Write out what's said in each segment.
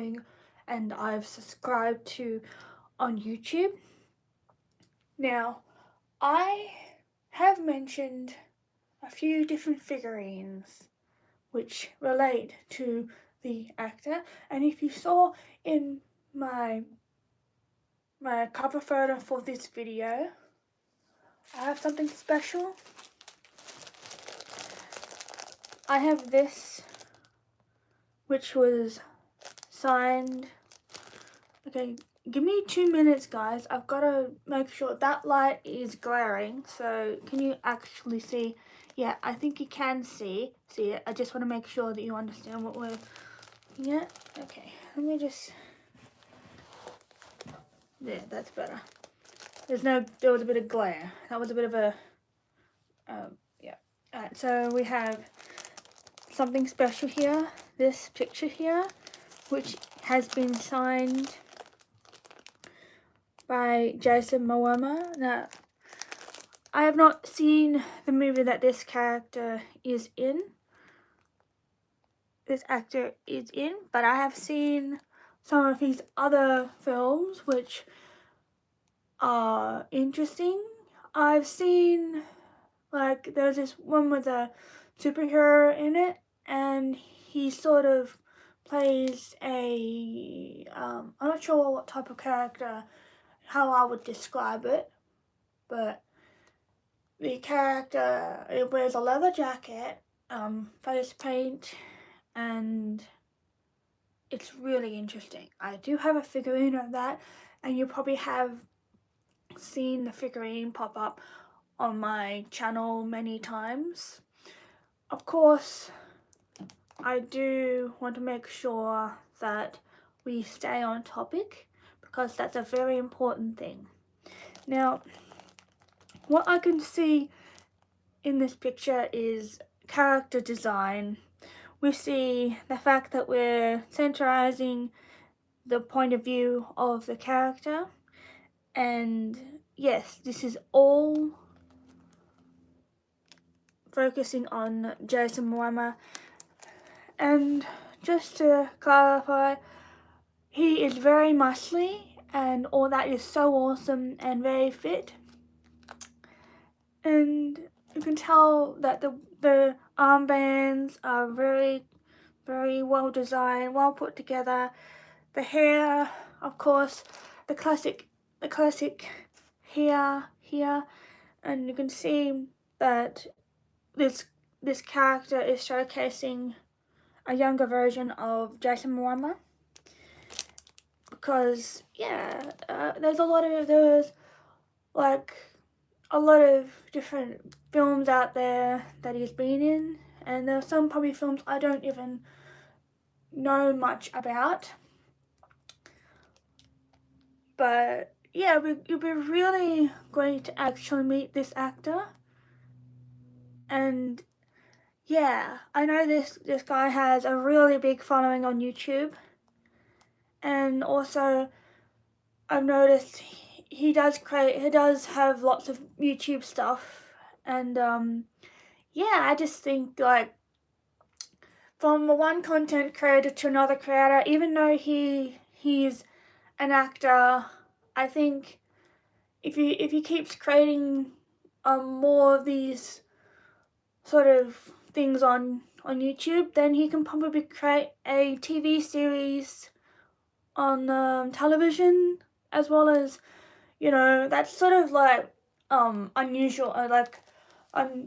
following and I've subscribed to on YouTube. Now, I have mentioned a few different figurines which relate to the actor, and if you saw in my cover photo for this video, I have something special. I have this, which was signed. Okay, give me 2 minutes, guys. I've got to make sure that light is glaring. So can you actually see? Yeah, I think you can see it. I just want to make sure that you understand what we're looking at. Okay, let me just. Yeah, that's better. There was a bit of glare. That was a bit of a. Yeah. Alright, so we have something special here. This picture here, which has been signed by Jason Moama. Now, I have not seen the movie that this character is in. This actor is in, but I have seen some of his other films which are interesting. I've seen, like, there's this one with a superhero in it, and he sort of plays a, I'm not sure what type of character, how I would describe it, but the character, it wears a leather jacket, face paint, and it's really interesting. I do have a figurine of that, and you probably have seen the figurine pop up on my channel many times. Of course, I do want to make sure that we stay on topic because that's a very important thing. Now, what I can see in this picture is character design. We see the fact that we're centralizing the point of view of the character, and yes, this is all focusing on Jason Moama. And just to clarify, he is very muscly and all that is so awesome and very fit, and you can tell that the armbands are very well designed, well put together. The hair, of course, the classic hair here, and you can see that this character is showcasing a younger version of Jason Moama, because yeah, there's a lot of different films out there that he's been in, and there are some probably films I don't even know much about. But yeah, it'll be really great to actually meet this actor. And yeah, I know this guy has a really big following on YouTube, and also I've noticed he does have lots of YouTube stuff, and yeah, I just think, like, from one content creator to another creator, even though he's an actor, I think if he keeps creating more of these sort of things on YouTube, then he can probably create a TV series on television, as well as, you know, that's sort of like unusual,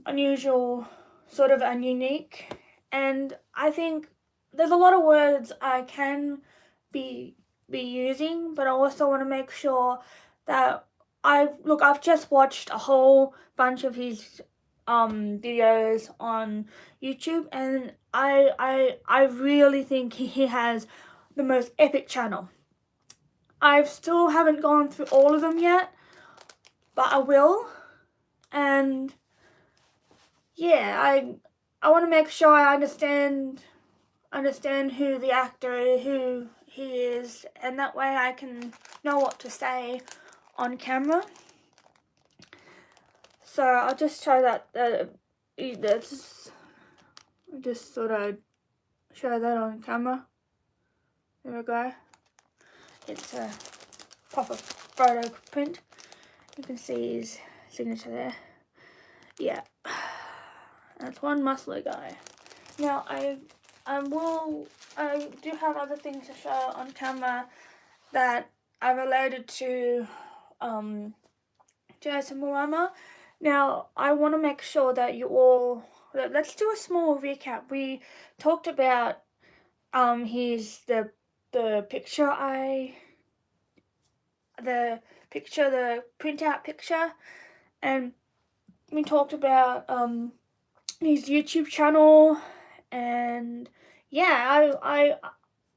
unusual sort of and unique. And I think there's a lot of words I can be using, but I also want to make sure that I've just watched a whole bunch of his videos on YouTube, and I really think he has the most epic channel. I still haven't gone through all of them yet, but I will. And yeah, I want to make sure I understand who the actor, who he is, and that way I can know what to say on camera. So I'll just try that. Just thought I'd show that on camera. There we go. It's a proper photo print. You can see his signature there. Yeah, that's one muscly guy. Now I do have other things to show on camera that are related to Jason Moama. Now I want to make sure that you all, let's do a small recap. We talked about his the printout picture, and we talked about his YouTube channel, and yeah,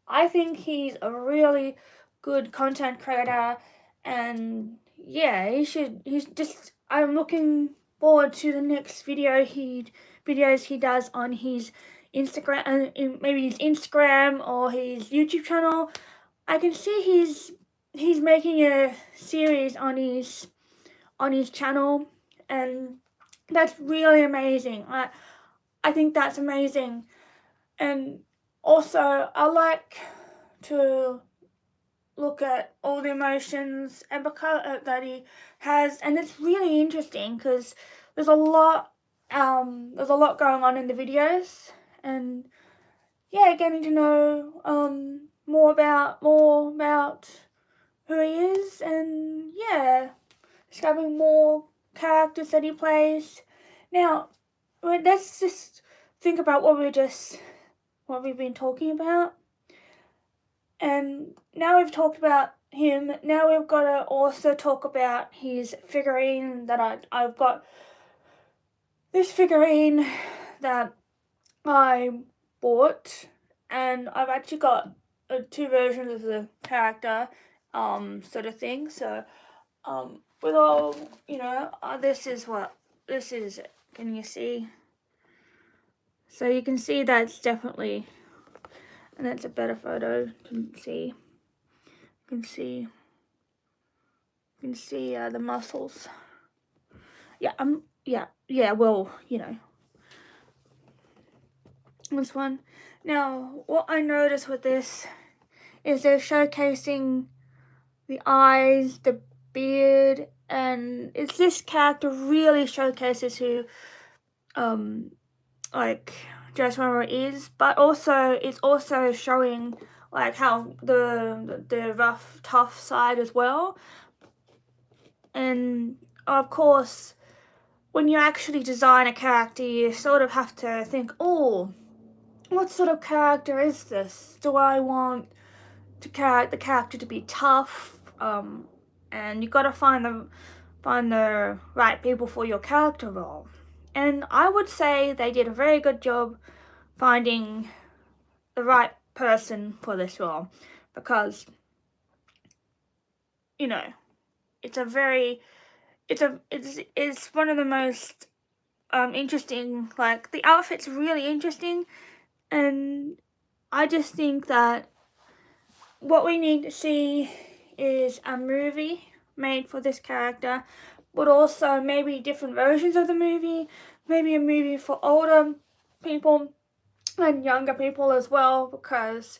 I think he's a really good content creator, and yeah, I'm looking forward to the next videos he does on his Instagram, maybe his Instagram or his YouTube channel. I can see he's making a series on his channel, and that's really amazing. I think that's amazing. And also I like to look at all the emotions that he has, and it's really interesting because there's a lot going on in the videos, and yeah, getting to know more about who he is, and yeah, discovering more characters that he plays. Now, let's just think about what we've been talking about. And now we've talked about him, now we've got to also talk about his figurine that I've got this figurine that I bought, and I've actually got two versions of the character sort of thing. So with all, this is can you see? So you can see that's definitely, and that's a better photo to see. You can see the muscles. Yeah, well, this one. Now, what I noticed with this is they're showcasing the eyes, the beard, and this character really showcases who like Jason Moama is, but also it's also showing like how the rough, tough side as well. And of course, when you actually design a character, you sort of have to think, oh, what sort of character is this? Do I want the character to be tough? And you got to find the right people for your character role. And I would say they did a very good job finding the right person for this role, because it's one of the most interesting, like the outfit's really interesting, and I just think that what we need to see is a movie made for this character, but also maybe different versions of the movie, maybe a movie for older people and younger people as well, because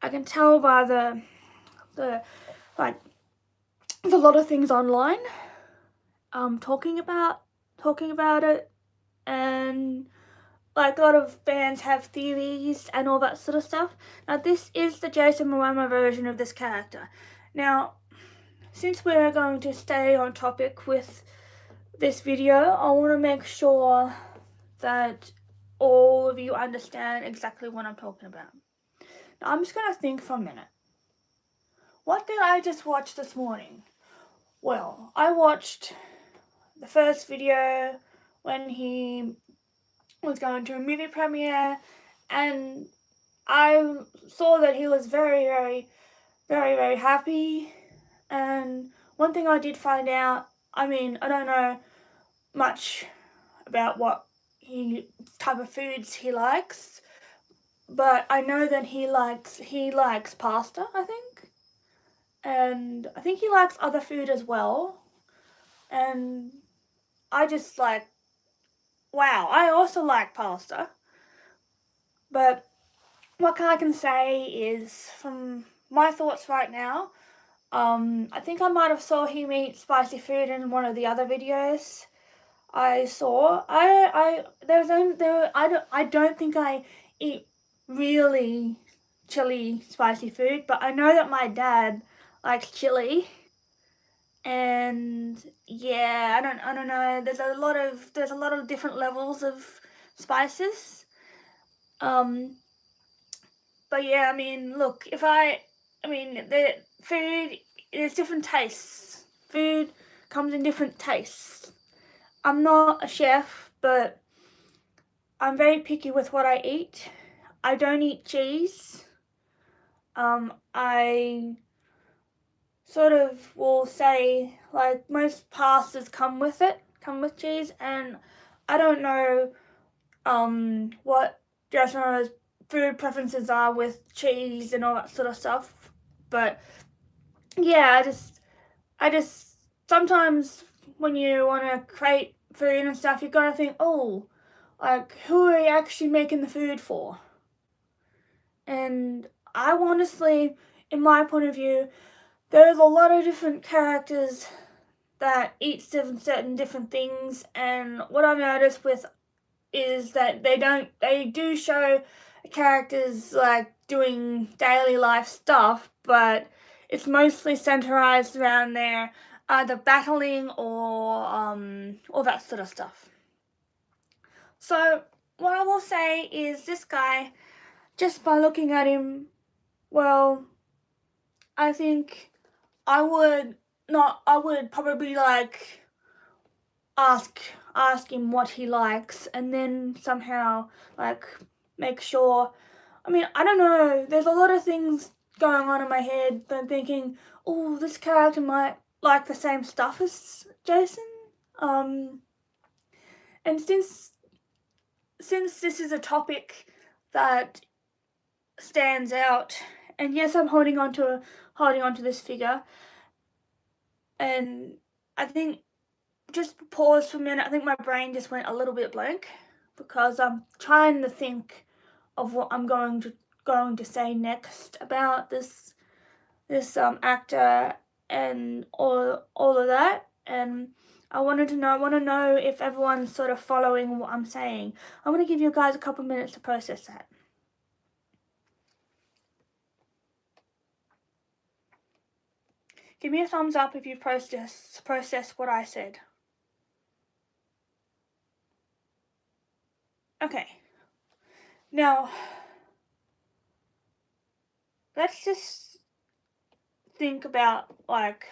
I can tell by like there's a lot of things online talking about it, and like a lot of fans have theories and all that sort of stuff. Now this is the Jason Moama version of this character. Now, since we're going to stay on topic with this video, I want to make sure that all of you understand exactly what I'm talking about. Now I'm just going to think for a minute. What did I just watch this morning? Well, I watched the first video when he was going to a movie premiere, and I saw that he was very, very, very, very happy. And one thing I did find out, I mean, I don't know much about what type of foods he likes, but I know that he likes pasta, I think, and I think he likes other food as well. And I just wow, I also like pasta, but what I can say is, from my thoughts right now, I think I might have saw him eat spicy food in one of the other videos I saw. I don't think I eat really chili spicy food, but I know that my dad likes chili, and yeah, I don't know. There's a lot of different levels of spices. Um, but yeah, I mean, look, I mean, the food, there's different tastes. Food comes in different tastes. I'm not a chef, but I'm very picky with what I eat. I don't eat cheese. I sort of will say, like, most pastas come with cheese, and I don't know what Jasmine's food preferences are with cheese and all that sort of stuff. But yeah, I just sometimes when you want to create food and stuff, you gotta think, oh, like, who are you actually making the food for? And I honestly, in my point of view, there's a lot of different characters that eat certain different things, and what I've noticed with is that they do show characters like doing daily life stuff, but it's mostly centralized around their either battling or all that sort of stuff. So what I will say is, this guy, just by looking at him, well, I think I would probably like ask ask him what he likes, and then somehow like make sure. I mean, I don't know, there's a lot of things going on in my head, but I'm thinking, oh, this character might like the same stuff as Jason. um and since this is a topic that stands out, and yes, I'm holding on to this figure, and I think, just pause for a minute. I think my brain just went a little bit blank because I'm trying to think of what I'm going to say next about this actor and all of that. And I want to know if everyone's sort of following what I'm saying. I'm going to give you guys a couple minutes to process that. Give me a thumbs up if you process what I said. Okay. Now, let's just think about, like,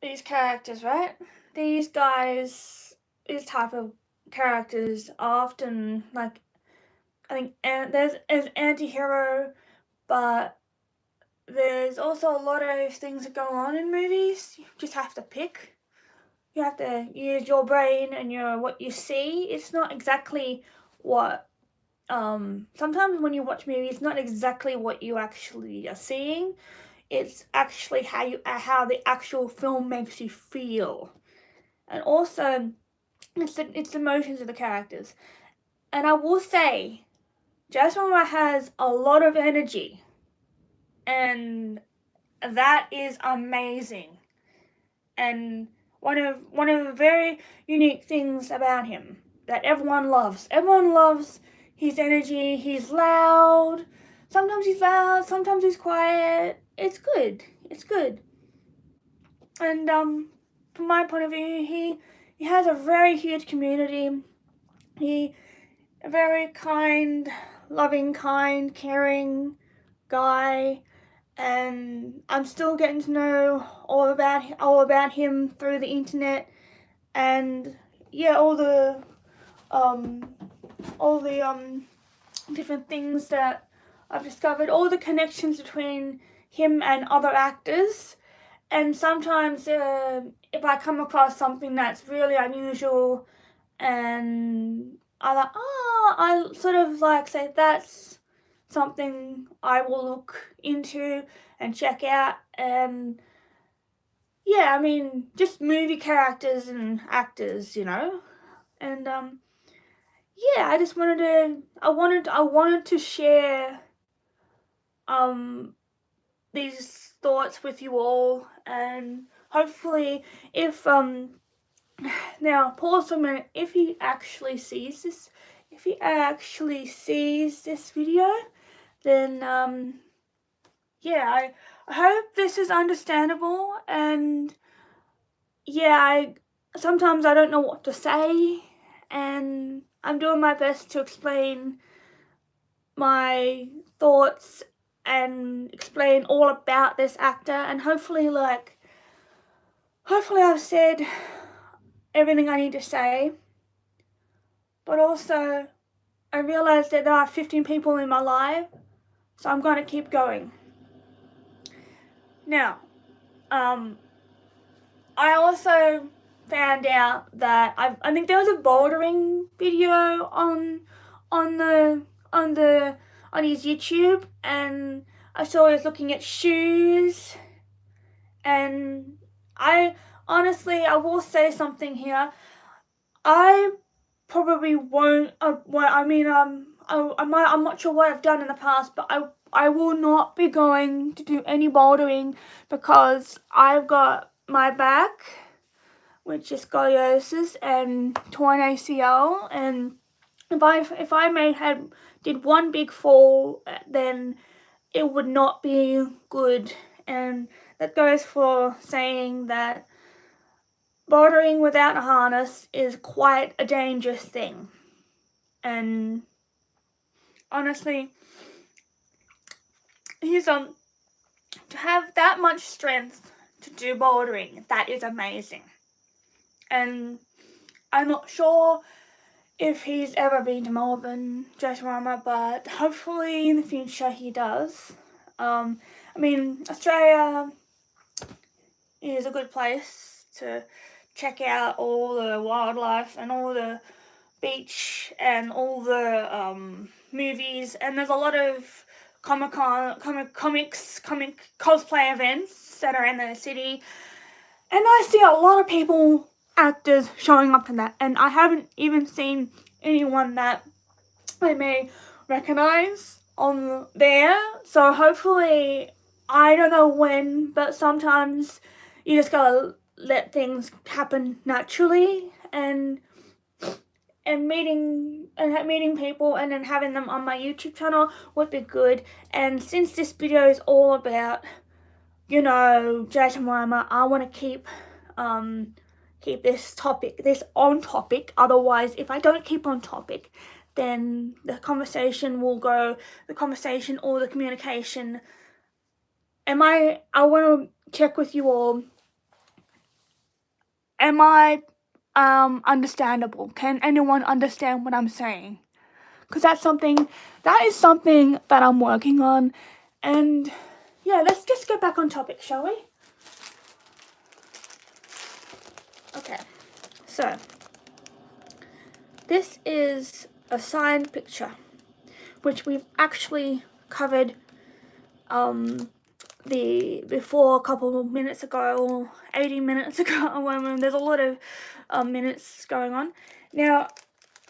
these characters, right? These guys, these type of characters are often, like, I think, and there's an anti-hero, but there's also a lot of things that go on in movies. You just have to pick. You have to use your brain and what you see. It's not exactly what sometimes when you watch movies, it's not exactly what you actually are seeing. It's actually how the actual film makes you feel. And also it's the emotions of the characters. And I will say, Jason Moama has a lot of energy, and that is amazing. And one of the very unique things about him that everyone loves. Everyone loves his energy. He's loud. Sometimes he's loud. Sometimes he's quiet. It's good. It's good. And from my point of view, he has a very huge community. He a very kind, loving, kind, caring guy, and I'm still getting to know all about him through the internet, and yeah, um all the different things that I've discovered, all the connections between him and other actors. And sometimes if I come across something that's really unusual, and I sort of like say that's something I will look into and check out. And yeah, I mean, just movie characters and actors, and yeah, I wanted to share these thoughts with you all, and hopefully if now pause for a minute. If he actually sees this video, then yeah, I hope this is understandable. And yeah, sometimes I don't know what to say, and I'm doing my best to explain my thoughts and explain all about this actor, and hopefully I've said everything I need to say. But also I realized that there are 15 people in my life, so I'm going to keep going. Now, I also found out that I think there was a bouldering video on the on the on his YouTube, and I saw he was looking at shoes, and I will say something here. I probably won't. I'm not sure what I've done in the past, but I will not be going to do any bouldering because I've got my back, which is scoliosis and torn ACL, and if I did one big fall, then it would not be good, and that goes for saying that bouldering without a harness is quite a dangerous thing. And honestly, he's to have that much strength to do bouldering, that is amazing. And I'm not sure if he's ever been to Melbourne, Jason Moama, but hopefully in the future he does. Australia is a good place to check out all the wildlife and all the beach and all the movies, and there's a lot of comic cosplay events that are in the city, and I see a lot of actors showing up in that, and I haven't even seen anyone that I may recognize on there. So hopefully, I don't know when, but sometimes you just gotta let things happen naturally, and meeting people and then having them on my YouTube channel would be good. And since this video is all about, Jason Moama, I want to keep this on topic. Otherwise, if I don't keep on topic, then the conversation or the communication. I want to check with you all. Am I understandable? Can anyone understand what I'm saying? Because that is something that I'm working on. And yeah, let's just get back on topic, shall we? Okay, so this is a signed picture, which we've actually covered before a couple of minutes ago, or 80 minutes ago. There's a lot of minutes going on. Now,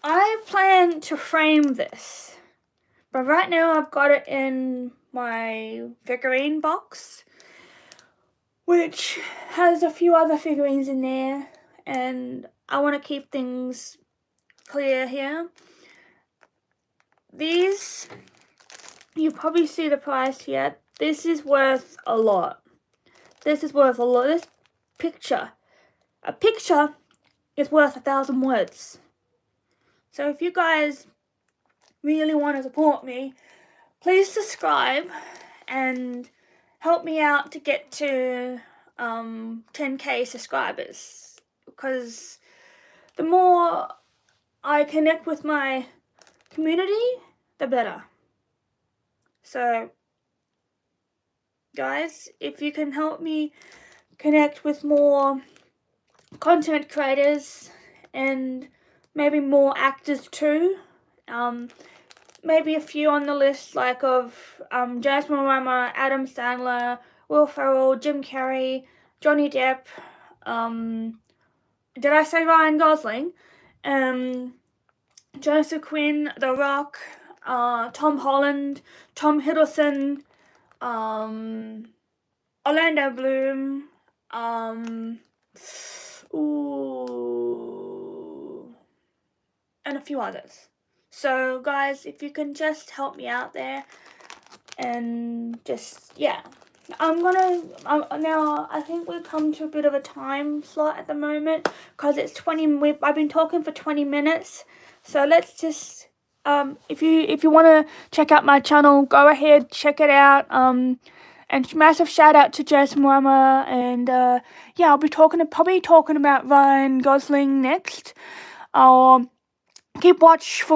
I plan to frame this, but right now I've got it in my figurine box, which has a few other figurines in there, and I want to keep things clear here. These, you probably see the price here. This is worth a lot. This picture, a picture is worth 1,000 words. So if you guys really want to support me, please subscribe and help me out to get to 10k subscribers, because the more I connect with my community, the better. So guys, if you can help me connect with more content creators and maybe more actors too, maybe a few on the list like of Jason Moama, Adam Sandler, Will Ferrell, Jim Carrey, Johnny Depp, did I say Ryan Gosling? Joseph Quinn, The Rock, Tom Holland, Tom Hiddleston, Orlando Bloom, and a few others. So guys, if you can just help me out there and just, yeah. Now I think we've come to a bit of a time slot at the moment because it's I've been talking for 20 minutes. So let's just, if you want to check out my channel, go ahead, check it out. And massive shout out to Jason Moama, and yeah, I'll be probably talking about Ryan Gosling next. I'll keep watch for